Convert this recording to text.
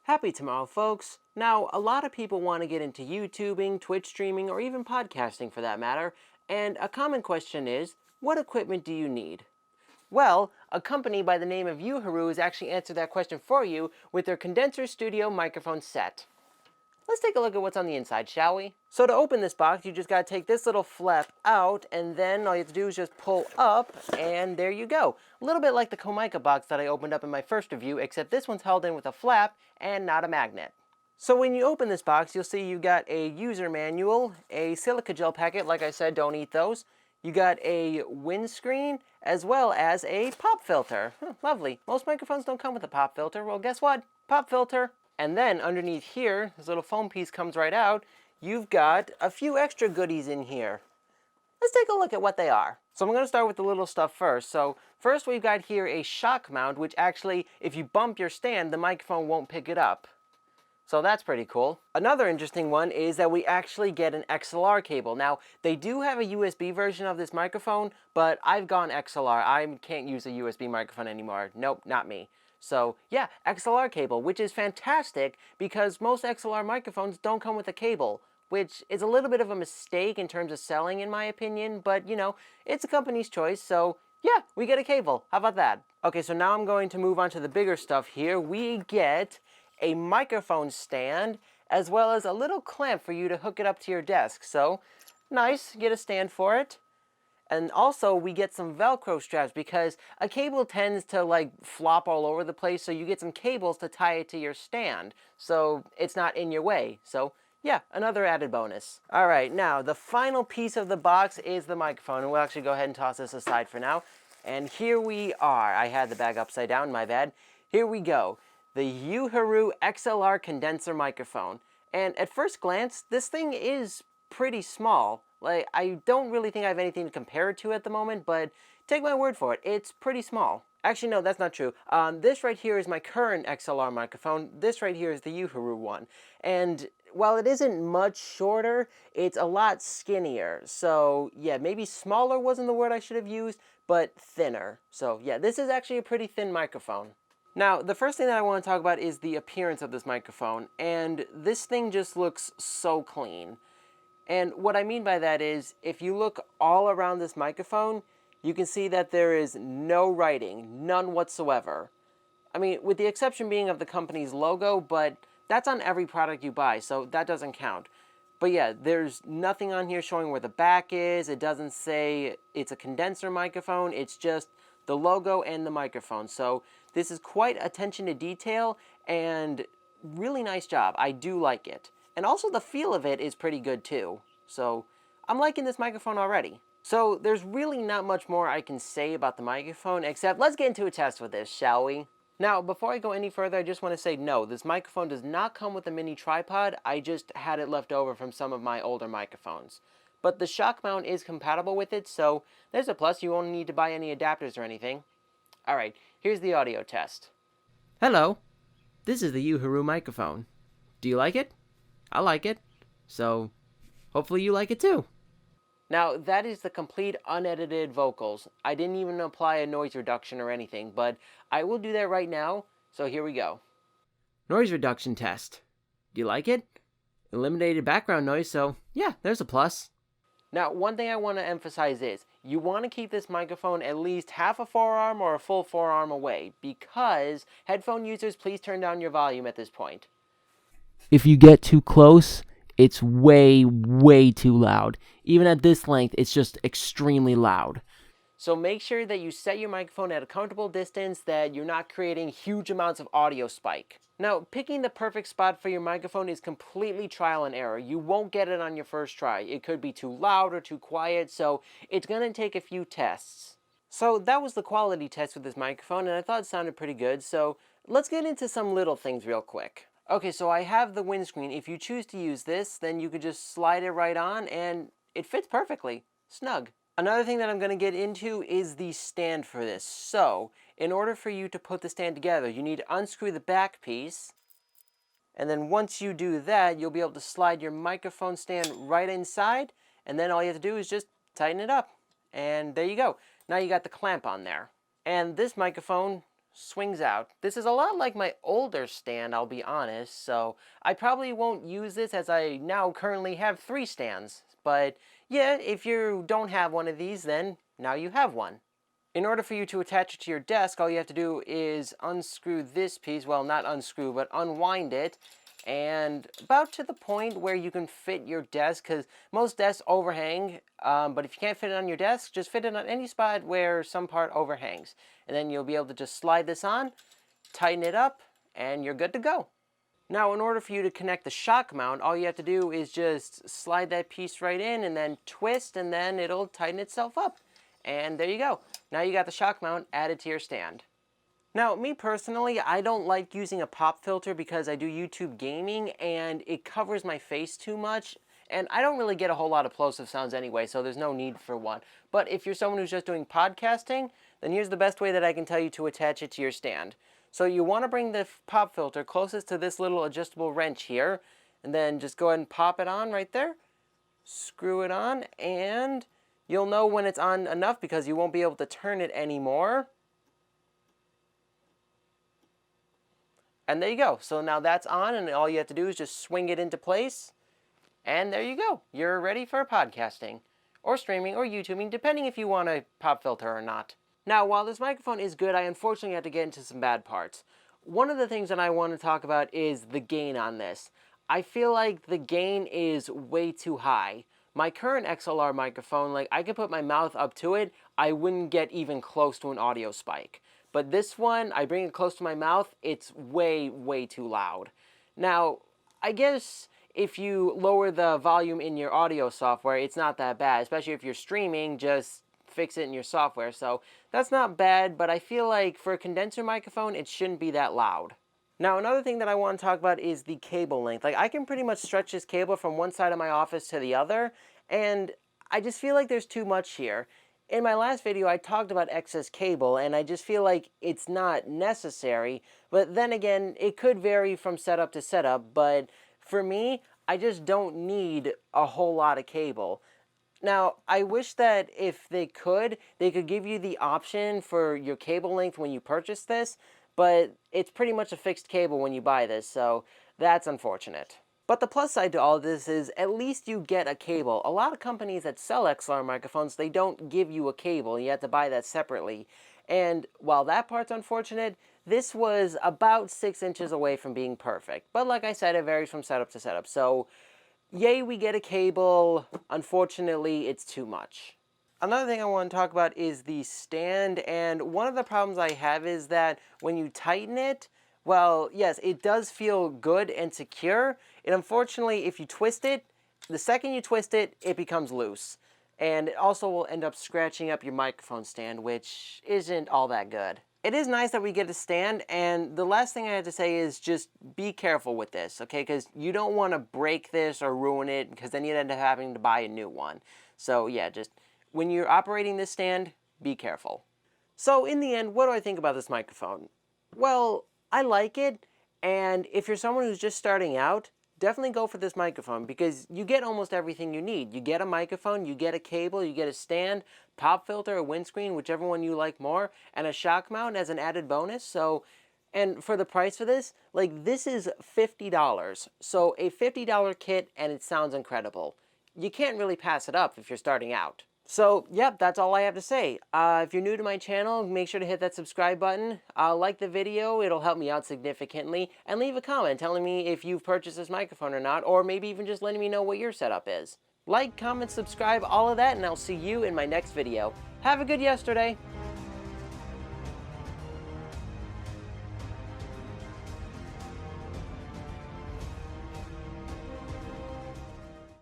Happy tomorrow, folks. Now, a lot of people want to get into YouTubing, Twitch streaming, or even podcasting for that matter, and a common question is, what equipment do you need? Well, a company by the name of UHURU has actually answered that question for you with their Condenser Studio microphone set. Let's take a look at what's on the inside, shall we? So to open this box, you just got to take this little flap out, and then all you have to do is just pull up, and there you go. A little bit like the Comica box that I opened up in my first review, except this one's held in with a flap and not a magnet. So when you open this box, you'll see you got a user manual, a silica gel packet, like I said, don't eat those. You got a windscreen, as well as a pop filter. Lovely. Most microphones don't come with a pop filter. Well, guess what? Pop filter. And then underneath here, this little foam piece comes right out. You've got a few extra goodies in here. Let's take a look at what they are. So I'm going to start with the little stuff first. So first we've got here a shock mount, which actually, if you bump your stand, the microphone won't pick it up. So that's pretty cool. Another interesting one is that we actually get an XLR cable. Now, they do have a USB version of this microphone, but I've gone XLR. I can't use a USB microphone anymore. Nope, not me. So yeah, XLR cable, which is fantastic because most XLR microphones don't come with a cable, which is a little bit of a mistake in terms of selling, in my opinion, but you know, it's a company's choice, so yeah, we get a cable. How about that? Okay, so now I'm going to move on to the bigger stuff here. We get a microphone stand, as well as a little clamp for you to hook it up to your desk. So nice, get a stand for it. And also we get some Velcro straps because a cable tends to like flop all over the place, so you get some cables to tie it to your stand so it's not in your way. So yeah, another added bonus. All right, now the final piece of the box is the microphone, and we'll actually go ahead and toss this aside for now. And here we are. I had the bag upside down, my bad. Here we go. The UHURU XLR Condenser Microphone. And at first glance, this thing is pretty small. Like, I don't really think I have anything to compare it to at the moment, but take my word for it, it's pretty small. Actually, no, that's not true. This right here is my current XLR microphone. This right here is the UHURU one. And while it isn't much shorter, it's a lot skinnier. So yeah, maybe smaller wasn't the word I should have used, but thinner. So yeah, this is actually a pretty thin microphone. Now, the first thing that I want to talk about is the appearance of this microphone, and this thing just looks so clean. And what I mean by that is, if you look all around this microphone, you can see that there is no writing, none whatsoever. I mean, with the exception being of the company's logo, but that's on every product you buy, so that doesn't count. But yeah, there's nothing on here showing where the back is. It doesn't say it's a condenser microphone. It's just the logo and the microphone. So this is quite attention to detail and really nice job. I do like it. And also the feel of it is pretty good too. So I'm liking this microphone already. So there's really not much more I can say about the microphone, except let's get into a test with this, shall we? Now, before I go any further, I just want to say no, this microphone does not come with a mini tripod. I just had it left over from some of my older microphones. But the shock mount is compatible with it, so there's a plus. You won't need to buy any adapters or anything. Alright, here's the audio test. Hello, this is the UHURU microphone. Do you like it? I like it, so hopefully you like it too. Now, that is the complete unedited vocals. I didn't even apply a noise reduction or anything, but I will do that right now, so here we go. Noise reduction test. Do you like it? Eliminated background noise, so yeah, there's a plus. Now, one thing I want to emphasize is, you want to keep this microphone at least half a forearm or a full forearm away, because headphone users, please turn down your volume at this point. If you get too close, it's way, way too loud. Even at this length, it's just extremely loud. So make sure that you set your microphone at a comfortable distance, that you're not creating huge amounts of audio spike. Now, picking the perfect spot for your microphone is completely trial and error. You won't get it on your first try. It could be too loud or too quiet, so it's going to take a few tests. So that was the quality test with this microphone, and I thought it sounded pretty good, so let's get into some little things real quick. Okay, so I have the windscreen. If you choose to use this, then you could just slide it right on, and it fits perfectly. Snug. Another thing that I'm going to get into is the stand for this. So, in order for you to put the stand together, you need to unscrew the back piece. And then once you do that, you'll be able to slide your microphone stand right inside. And then all you have to do is just tighten it up. And there you go. Now you got the clamp on there. And this microphone swings out. This is a lot like my older stand, I'll be honest, so I probably won't use this as I now currently have 3 stands. But yeah, if you don't have one of these, then now you have one. In order for you to attach it to your desk, all you have to do is unscrew this piece. Well, not unscrew, but unwind it. And about to the point where you can fit your desk, because most desks overhang. But if you can't fit it on your desk, just fit it on any spot where some part overhangs. And then you'll be able to just slide this on, tighten it up, and you're good to go. Now, in order for you to connect the shock mount, all you have to do is just slide that piece right in and then twist, and then it'll tighten itself up. And there you go. Now you got the shock mount added to your stand. Now, me personally, I don't like using a pop filter because I do YouTube gaming and it covers my face too much. And I don't really get a whole lot of plosive sounds anyway, so there's no need for one. But if you're someone who's just doing podcasting, then here's the best way that I can tell you to attach it to your stand. So you want to bring the pop filter closest to this little adjustable wrench here, and then just go ahead and pop it on right there. Screw it on, and you'll know when it's on enough because you won't be able to turn it anymore. And there you go. So now that's on, and all you have to do is just swing it into place. And there you go. You're ready for podcasting, or streaming, or YouTubing, depending if you want a pop filter or not. Now, while this microphone is good, I unfortunately have to get into some bad parts. One of the things that I want to talk about is the gain on this. I feel like the gain is way too high. My current XLR microphone, like I could put my mouth up to it, I wouldn't get even close to an audio spike. But this one, I bring it close to my mouth, it's way, way too loud. Now, I guess if you lower the volume in your audio software, it's not that bad. Especially if you're streaming, just fix it in your software. So that's not bad, but I feel like for a condenser microphone, it shouldn't be that loud. Now, another thing that I want to talk about is the cable length. Like, I can pretty much stretch this cable from one side of my office to the other, and I just feel like there's too much here. In my last video, I talked about excess cable, and I just feel like it's not necessary. But then again, it could vary from setup to setup, but for me, I just don't need a whole lot of cable. Now, I wish that if they could give you the option for your cable length when you purchase this, but it's pretty much a fixed cable when you buy this, so that's unfortunate. But the plus side to all of this is at least you get a cable. A lot of companies that sell XLR microphones, they don't give you a cable. You have to buy that separately. And while that part's unfortunate, this was about 6 inches away from being perfect. But like I said, it varies from setup to setup. So yay, we get a cable. Unfortunately, it's too much. Another thing I want to talk about is the stand, and one of the problems I have is that when you tighten it, well, yes, it does feel good and secure, and unfortunately, if you twist it, the second you twist it, it becomes loose. And it also will end up scratching up your microphone stand, which isn't all that good. It is nice that we get a stand, and the last thing I have to say is just be careful with this, okay? Because you don't want to break this or ruin it, because then you'd end up having to buy a new one. So yeah, just when you're operating this stand, be careful. So in the end, what do I think about this microphone? Well, I like it, and if you're someone who's just starting out, definitely go for this microphone because you get almost everything you need. You get a microphone, you get a cable, you get a stand, pop filter, a windscreen, whichever one you like more, and a shock mount as an added bonus. So, and for the price for this, like this is $50. So a $50 kit and it sounds incredible. You can't really pass it up if you're starting out. So, yep, that's all I have to say. If you're new to my channel, make sure to hit that subscribe button. Like the video, it'll help me out significantly. And leave a comment telling me if you've purchased this microphone or not, or maybe even just letting me know what your setup is. Like, comment, subscribe, all of that, and I'll see you in my next video. Have a good yesterday.